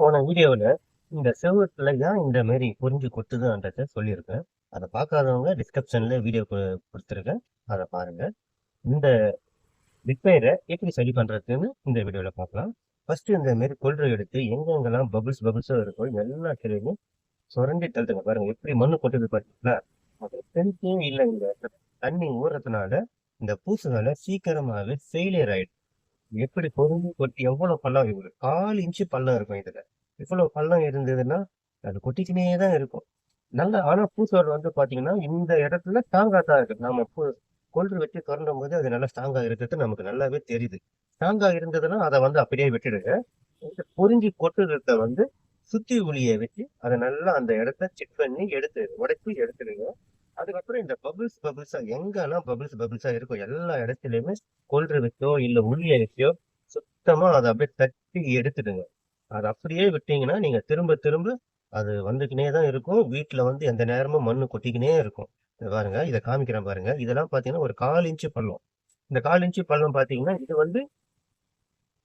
போன வீடியோவில் இந்த செவத்துல ஏன் இந்த மாரி புரிஞ்சு கொத்துதுன்றத சொல்லியிருக்கேன். அதை பார்க்காதவங்க டிஸ்கிரிப்ஷன்ல வீடியோ கொடுத்துருக்கேன், அதை பாருங்க. இந்த ரிப்பேரை எப்படி சரி பண்றதுன்னு இந்த வீடியோல பார்க்கலாம். ஃபர்ஸ்ட் இந்த மாரி கொள்கை எடுத்து எங்கெங்கெல்லாம் பபிள்ஸ் பபிள்ஸா இருக்கோ எல்லா கிளையும் சுரண்டி தள்ளுங்க. பாருங்க எப்படி மண்ணு கொட்டுது பார்த்தீங்களா? அது தெரிஞ்சே இல்லை. இந்த தண்ணி ஊறதுனால இந்த பூசுகளை சீக்கிரமாவே ஃபெயிலியர் ஆயிடும். எப்படி பொருந்தி கொட்டி எவ்வளவு பள்ளம் இவ்வளவு 1/4 இன்ச்சு பள்ளம் இருக்கும். இதுல இவ்வளவு பள்ளம் இருந்ததுன்னா அது கொட்டிக்கினே தான் இருக்கும். நல்ல ஆனா பூசோடு வந்து பாத்தீங்கன்னா இந்த இடத்துல ஸ்ட்ராங்கா தான் இருக்கு. நாம கொன்று வச்சு திறந்தும் போது அது நல்லா ஸ்ட்ராங்கா இருக்கிறது நமக்கு நல்லாவே தெரியுது. ஸ்ட்ராங்கா இருந்ததுன்னா அதை வந்து அப்படியே விட்டுடுங்க. இந்த பொறிஞ்சி கொட்டுறத வந்து சுத்தி ஒளியை வச்சு அதை நல்லா அந்த இடத்த செக் பண்ணி எடுத்து உடைச்சி எடுத்துடுங்க. அதுக்கப்புறம் இந்த பபிள்ஸ் பபிள்ஸா எங்கெல்லாம் பபிள்ஸ் பபிள்ஸா இருக்கும் எல்லா இடத்துலயுமே கொல்ற வச்சோ இல்ல உளிய வச்சோ சுத்தமா அதை அப்படியே தட்டி எடுத்துடுங்க. அது அப்படியே விட்டீங்கன்னா நீங்க திரும்ப திரும்ப அது வந்துக்கினே தான் இருக்கும். வீட்டுல வந்து எந்த நேரமும் மண்ணு கொட்டிக்கினே இருக்கும். இத பாருங்க, இதை காமிக்கிறேன் பாருங்க. இதெல்லாம் பாத்தீங்கன்னா ஒரு 1/4 இன்ச்சு பள்ளம். இந்த 1/4 இன்ச்சு பள்ளம் பாத்தீங்கன்னா இது வந்து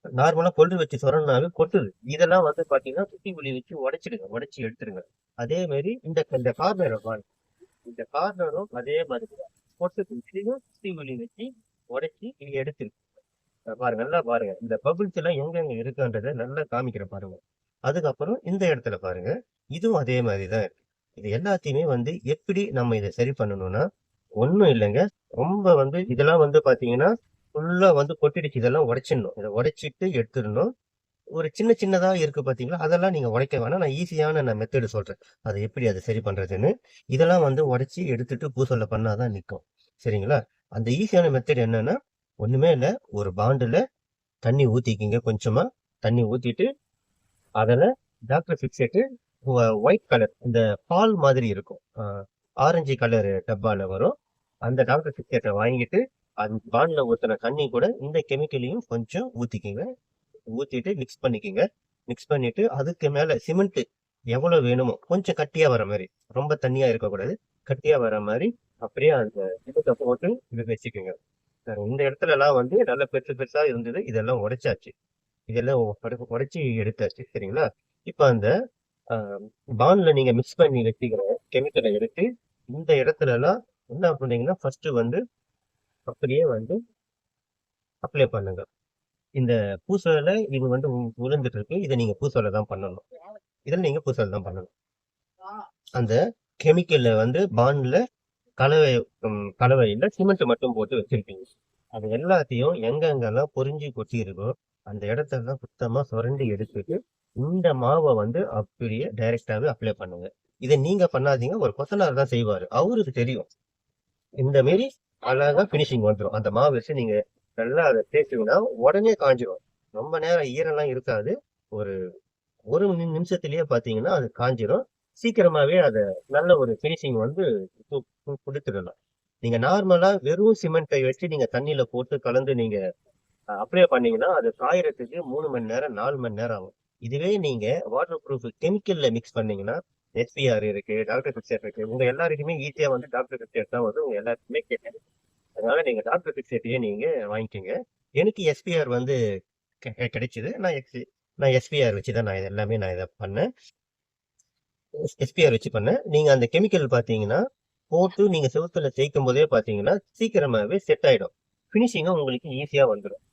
நார்மலா கொள்ளு வச்சு சொரனாவே கொட்டுது. இதெல்லாம் வந்து பாத்தீங்கன்னா சுத்தி புளி வச்சு உடைச்சிடுங்க, உடைச்சி எடுத்துருங்க. அதே மாதிரி இந்த இந்த கார்னரை பாருங்க. இந்த கார்னரும் அதே மாதிரி பொட்டு இதையும் சுத்தி புளி வச்சு உடைச்சி இது எடுத்துருக்கு. பாருங்க, நல்லா பாருங்க. இந்த பபிள்ஸ் எல்லாம் எங்கெங்க இருக்குன்றத நல்லா காமிக்கிற பாருங்க. அதுக்கப்புறம் இந்த இடத்துல பாருங்க, இதுவும் அதே மாதிரிதான் இருக்கு. இது எல்லாத்தையுமே வந்து எப்படி நம்ம இதை சரி பண்ணணும்னா ஒண்ணும் இல்லைங்க. ரொம்ப வந்து இதெல்லாம் வந்து பாத்தீங்கன்னா ஃபுல்லா வந்து கொட்டிடுச்சு. இதெல்லாம் உடைச்சிடணும். இதை உடைச்சிட்டு எடுத்துடணும். ஒரு சின்ன சின்னதா இருக்கு பாத்தீங்களா, அதெல்லாம் நீங்க உடைக்க வேணாம். நான் ஈஸியான மெத்தடு சொல்றேன், அதை எப்படி அதை சரி பண்றதுன்னு. இதெல்லாம் வந்து உடைச்சி எடுத்துட்டு பூசல்ல பண்ணாதான் நிற்கும். சரிங்களா? அந்த ஈஸியான மெத்தட் என்னன்னா ஒண்ணுமே இல்ல. ஒரு பாண்டுல தண்ணி ஊத்திக்கிங்க. கொஞ்சமா தண்ணி ஊத்திட்டு அதுல டாக்டர் பிக்ஸெட்டு ஒயிட் கலர் இந்த பால் மாதிரி இருக்கும், ஆரஞ்சு கலர் டப்பால வரும். அந்த டாக்டர் பிக்ஸெட்டை வாங்கிட்டு அந்த பாண்டில் ஊத்தின தண்ணி கூட இந்த கெமிக்கலையும் கொஞ்சம் ஊத்திக்கிங்க. ஊத்திட்டு மிக்ஸ் பண்ணிக்கிங்க. மிக்ஸ் பண்ணிட்டு அதுக்கு மேல சிமெண்ட் எவ்வளவு வேணுமோ கொஞ்சம் கட்டியா வர மாதிரி, ரொம்ப தண்ணியா இருக்கக்கூடாது, கட்டியா வர மாதிரி அப்படியே அந்த இதுக்கு போட்டு இது வச்சுக்கோங்க. இந்த இடத்துல எல்லாம் வந்து நல்ல பெருசு பெருசா இருந்தது, இதெல்லாம் உடைச்சாச்சு. இதெல்லாம் உடைச்சி எடுத்தாச்சு. சரிங்களா? இப்ப அந்த பான்ல நீங்க மிக்ஸ் பண்ணி வச்சுக்கிற கெமிக்கலை எடுத்து இந்த இடத்துல எல்லாம் என்ன பண்ணீங்கன்னா ஃபர்ஸ்ட் வந்து அப்படியே வந்து அப்ளை பண்ணுங்க. இந்த பூசல இது வந்து விழுந்துட்டு இருக்கு. இதை நீங்க பூசல தான் பண்ணணும். இதில் நீங்க பூசல் தான் பண்ணணும். அந்த கெமிக்கல்ல வந்து பான்ல கலவை கலவையில சிமெண்ட் மட்டும் போட்டு வச்சிருப்பீங்க. அது எல்லாத்தையும் எங்கெங்கெல்லாம் பொறிஞ்சி கொட்டி இருக்கோ அந்த இடத்தெல்லாம் சுத்தமா சுரண்டி எடுத்துட்டு இந்த மாவை வந்து அப்படியே டைரக்டாவே அப்ளை பண்ணுங்க. இதை நீங்க பண்ணாதீங்க, ஒரு கொத்தனார் தான் செய்வாரு, அவருக்கு தெரியும். இந்த மாரி அழகா பினிஷிங் வந்துடும். அந்த மாவு வச்சு நீங்க நல்லா அதை தேய்ச்சிங்கன்னா உடனே காஞ்சிடும். ரொம்ப நேரம் ஈரம்லாம் இருக்காது. ஒரு ஒரு நிமிஷத்திலேயே பாத்தீங்கன்னா அது காஞ்சிடும். சீக்கிரமாவே அதை நல்ல ஒரு பினிஷிங் வந்து கொடுத்துடலாம். நீங்க நார்மலா வெறும் சிமெண்ட்டை வச்சு நீங்க தண்ணியில போட்டு கலந்து நீங்க அப்ளை பண்ணீங்கன்னா அது காயறதுக்கு 3 மணி நேரம் 4 மணி நேரம் ஆகும். இதுவே நீங்க வாட்டர் ப்ரூஃப் கெமிக்கல்ல மிக்ஸ் பண்ணீங்கன்னா எஸ்பிஆர் இருக்கு, டாக்டர் பிக்சர் இருக்கு. உங்க எல்லாருக்குமே ஈஸியா வந்து டாக்டர் பிக்சர் தான் வந்து உங்க எல்லாருக்குமே கேட்குது. அதனால நீங்க டாக்டர் பிக்சர்ட்டையே நீங்க வாங்கிக்கோங்க. எனக்கு எஸ்பிஆர் வந்து கிடைச்சது. நான் எஸ்பிஆர் வச்சுதான் நான் எல்லாமே நான் இதை பண்ணேன். எஸ்பிஆர் வச்சு பண்ணேன். நீங்க அந்த கெமிக்கல் பாத்தீங்கன்னா போட்டு நீங்க செவுத்துல தேய்க்கும் போதே பாத்தீங்கன்னா சீக்கிரமாவே செட் ஆயிடும். பினிஷிங்கும் உங்களுக்கு ஈஸியா வந்துடும்.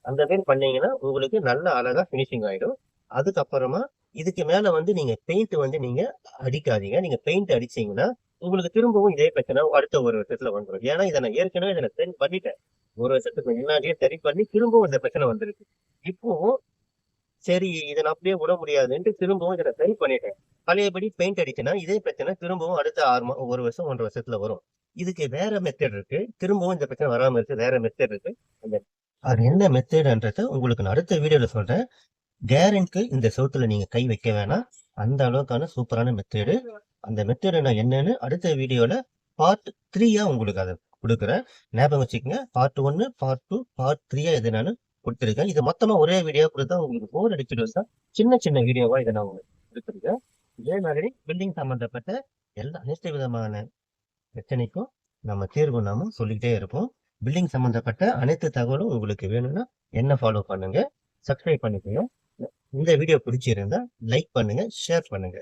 அந்த மாதிரி பண்ணீங்கன்னா உங்களுக்கு நல்ல அழகா பினிஷிங் ஆயிடும். அதுக்கப்புறமா இதுக்கு மேல வந்து நீங்க பெயிண்ட் வந்து நீங்க அடிக்காதீங்க. நீங்க பெயிண்ட் அடிச்சீங்கன்னா உங்களுக்கு திரும்பவும் இதே பிரச்சனை அடுத்த ஒரு வருஷத்துல வந்துடும். ஏன்னா இதை நான் ஏற்கனவே இதை சரி பண்ணிட்டேன். ஒரு வருஷத்துக்கு முன்னாடியே சரி பண்ணி திரும்பவும் இந்த பிரச்சனை வந்துருக்கு. இப்போ சரி இதை நான் அப்படியே விட முடியாதுன்ட்டு திரும்பவும் இதை சரி பண்ணிட்டேன். பழையபடி பெயிண்ட் அடிச்சுன்னா இதே பிரச்சனை திரும்பவும் அடுத்த 1 வருஷம் 1.5 வருஷத்துல வரும். இதுக்கு வேற மெத்தட் இருக்கு. திரும்பவும் இந்த பிரச்சனை வராம இருக்கு, வேற மெத்தட் இருக்கு. அது என்ன மெத்தட்ன்றத உங்களுக்கு நான் அடுத்த வீடியோல சொல்றேன். கேரண்ட்க்கு இந்த செவுத்துல நீங்க கை வைக்க வேணாம். அந்த அளவுக்கான சூப்பரான மெத்தடு. அந்த மெத்தடு நான் என்னன்னு அடுத்த வீடியோல பார்ட் 3 உங்களுக்கு அதை கொடுக்குறேன். ஞாபகம் வச்சுக்கோங்க. பார்ட் 1, பார்ட் 2, பார்ட் 3 இது நான் கொடுத்துருக்கேன். இது மொத்தமா ஒரே வீடியோ கொடுத்தா உங்களுக்கு போர் அடிச்சுட்டு சின்ன சின்ன வீடியோவா இதை நான் உங்களுக்கு கொடுத்துருக்கேன். இதே மாதிரி பில்டிங் சம்பந்தப்பட்ட அனைத்து விதமான பிரச்சனைக்கும் நம்ம தீர்வு நாம சொல்லிக்கிட்டே இருப்போம். பில்டிங் சம்பந்தப்பட்ட அனைத்து தகவலும் உங்களுக்கு வேணும்னா என்ன ஃபாலோ பண்ணுங்க, சப்ஸ்கிரைப் பண்ணிக்கோங்க. இந்த வீடியோ பிடிச்சிருந்தா லைக் பண்ணுங்க, ஷேர் பண்ணுங்க.